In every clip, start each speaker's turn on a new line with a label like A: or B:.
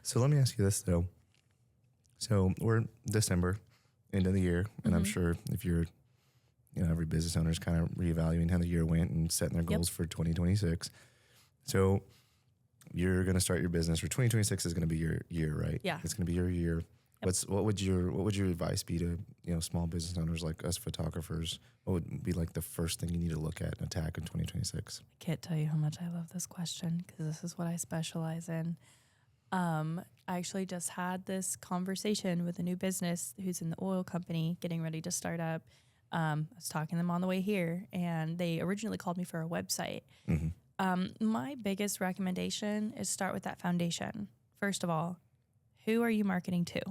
A: So let me ask you this though. So we're December, end of the year, and I'm sure if you're, every business owner is kind of reevaluating how the year went and setting their goals for 2026. So you're going to start your business, or 2026 is going to be your year, right?
B: Yeah.
A: It's going to be your year. Yep. What would your advice be to, small business owners like us photographers? What would be like the first thing you need to look at and attack in 2026?
B: I can't tell you how much I love this question because this is what I specialize in. I actually just had this conversation with a new business who's in the oil company getting ready to start up. I was talking to them on the way here, and they originally called me for a website. My biggest recommendation is start with that foundation. First of all, who are you marketing to?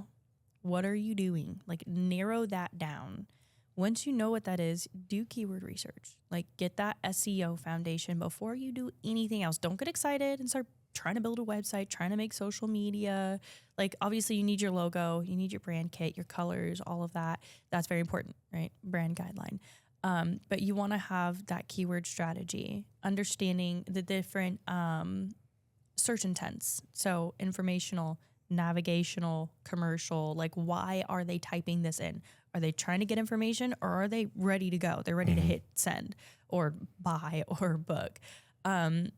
B: What are you doing? Like, narrow that down. Once you know what that is, do keyword research. Like, get that SEO foundation before you do anything else. Don't get excited and start trying to build a website, trying to make social media. Like, obviously you need your logo, you need your brand kit, your colors, all of that. That's very important, right? Brand guideline. But you want to have that keyword strategy, understanding the different search intents. So informational, navigational, commercial, like why are they typing this in? Are they trying to get information, or are they ready to go? They're ready to hit send or buy or book.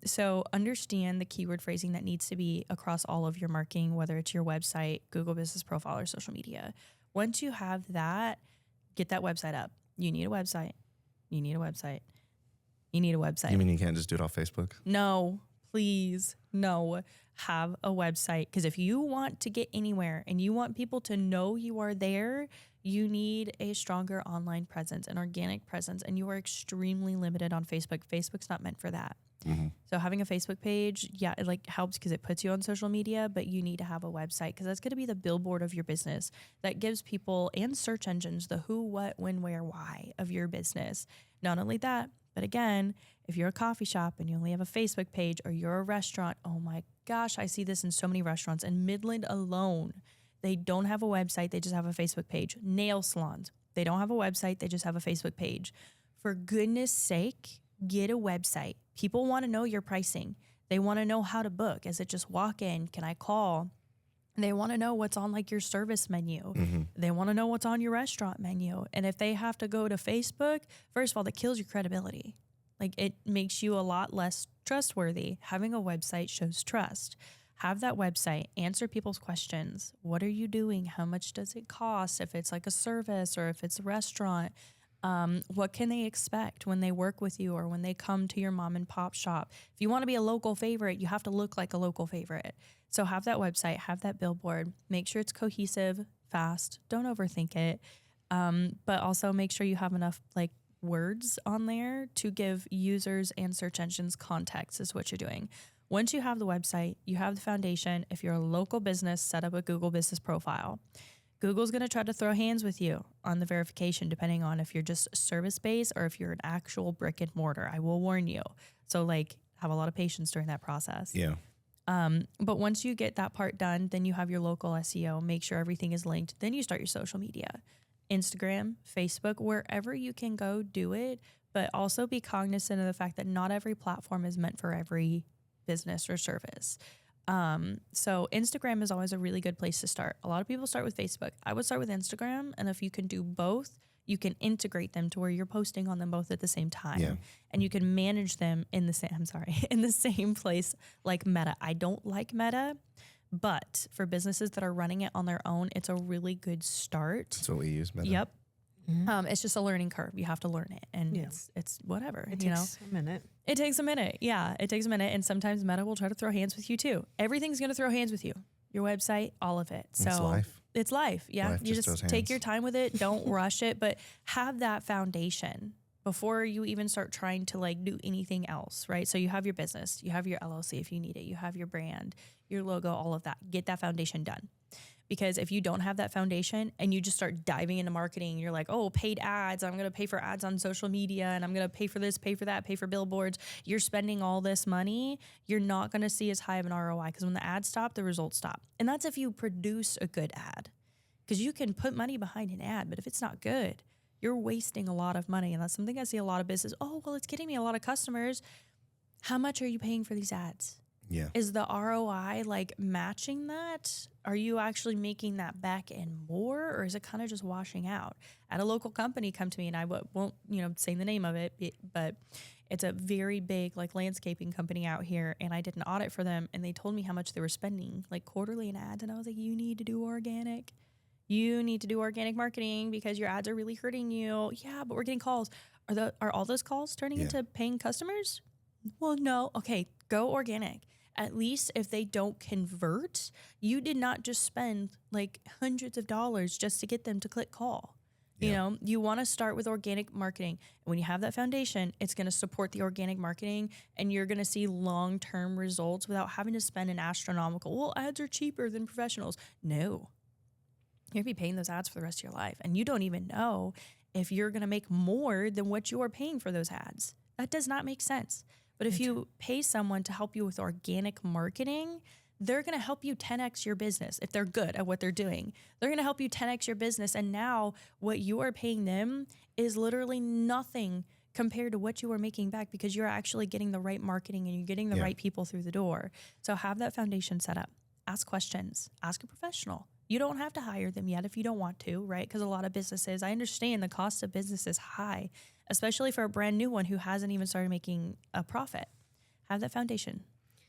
B: So understand the keyword phrasing that needs to be across all of your marketing, whether it's your website, Google Business Profile, or social media. Once you have that, get that website up. You need a website. You need a website. You need a website.
A: You mean you can't just do it off Facebook?
B: No, please, no. Have a website, because if you want to get anywhere and you want people to know you are there, you need a stronger online presence, an organic presence, and you are extremely limited on Facebook. Facebook's not meant for that. So having a Facebook page, it like helps because it puts you on social media, but you need to have a website because that's going to be the billboard of your business that gives people and search engines the who, what, when, where, why of your business. Not only that, but again, if you're a coffee shop and you only have a Facebook page, or you're a restaurant, oh my gosh, I see this in so many restaurants. In Midland alone, they don't have a website. They just have a Facebook page. Nail salons, they don't have a website. They just have a Facebook page. For goodness sake, get a website. People want to know your pricing. They want to know how to book. Is it just walk in? Can I call? They want to know what's on like your service menu. They want to know what's on your restaurant menu. And if they have to go to Facebook, first of all, that kills your credibility. Like, it makes you a lot less trustworthy. Having a website shows trust. Have that website, answer people's questions. What are you doing? How much does it cost? If it's like a service or if it's a restaurant, what can they expect when they work with you or when they come to your mom and pop shop? If you want to be a local favorite, you have to look like a local favorite. So have that website, have that billboard, make sure it's cohesive, fast, don't overthink it. But also make sure you have enough like words on there to give users and search engines context is what you're doing. Once you have the website, you have the foundation. If you're a local business, set up a Google Business Profile. Google's going to try to throw hands with you on the verification, depending on if you're just service-based or if you're an actual brick and mortar. I will warn you. So like, have a lot of patience during that process.
A: Yeah.
B: But once you get that part done, then you have your local SEO, make sure everything is linked. Then you start your social media, Instagram, Facebook, wherever you can go, do it. But also be cognizant of the fact that not every platform is meant for every business or service. So Instagram is always a really good place to start. A lot of people start with Facebook. I would start with Instagram. And if you can do both, you can integrate them to where you're posting on them both at the same time.
A: Yeah.
B: And you can manage them in the same place like Meta. I don't like Meta, but for businesses that are running it on their own, it's a really good start.
A: That's what we use, Meta.
B: Yep. It's just a learning curve. You have to learn it, and it's whatever.
C: It takes a minute.
B: It takes a minute. Yeah, it takes a minute, and sometimes Meta will try to throw hands with you too. Everything's going to throw hands with you. Your website, all of it. So
A: it's life.
B: It's life. Yeah,
A: Life
B: you
A: just
B: take your time with it. Don't rush it, but have that foundation before you even start trying to like do anything else, right? So you have your business, you have your LLC if you need it, you have your brand, your logo, all of that. Get that foundation done. Because if you don't have that foundation and you just start diving into marketing, you're like, oh, paid ads, I'm going to pay for ads on social media and I'm going to pay for this, pay for that, pay for billboards. You're spending all this money. You're not going to see as high of an ROI because when the ads stop, the results stop. And that's if you produce a good ad, because you can put money behind an ad, but if it's not good, you're wasting a lot of money. And that's something I see a lot of business. Oh, well, it's getting me a lot of customers. How much are you paying for these ads?
A: Yeah.
B: Is the ROI like matching that? Are you actually making that back and more, or is it kind of just washing out? At a local company come to me, and I won't, say the name of it, but it's a very big like landscaping company out here, and I did an audit for them, and they told me how much they were spending like quarterly in ads, and I was like, you need to do organic. You need to do organic marketing because your ads are really hurting you. Yeah, but we're getting calls. Are all those calls turning into paying customers? Well, no. Okay, go organic. At least if they don't convert, you did not just spend like hundreds of dollars just to get them to click call. You want to start with organic marketing. When you have that foundation, it's going to support the organic marketing, and you're going to see long-term results without having to spend an astronomical, well, ads are cheaper than professionals. No. You're going to be paying those ads for the rest of your life, and you don't even know if you're going to make more than what you are paying for those ads. That does not make sense. But if you pay someone to help you with organic marketing, they're going to help you 10x your business. If they're good at what they're doing, they're going to help you 10x your business. And now what you are paying them is literally nothing compared to what you are making back, because you're actually getting the right marketing and you're getting the right people through the door. So have that foundation set up. Ask questions. Ask a professional. You don't have to hire them yet if you don't want to, right? Because a lot of businesses, I understand the cost of business is high, especially for a brand new one who hasn't even started making a profit. Have that foundation.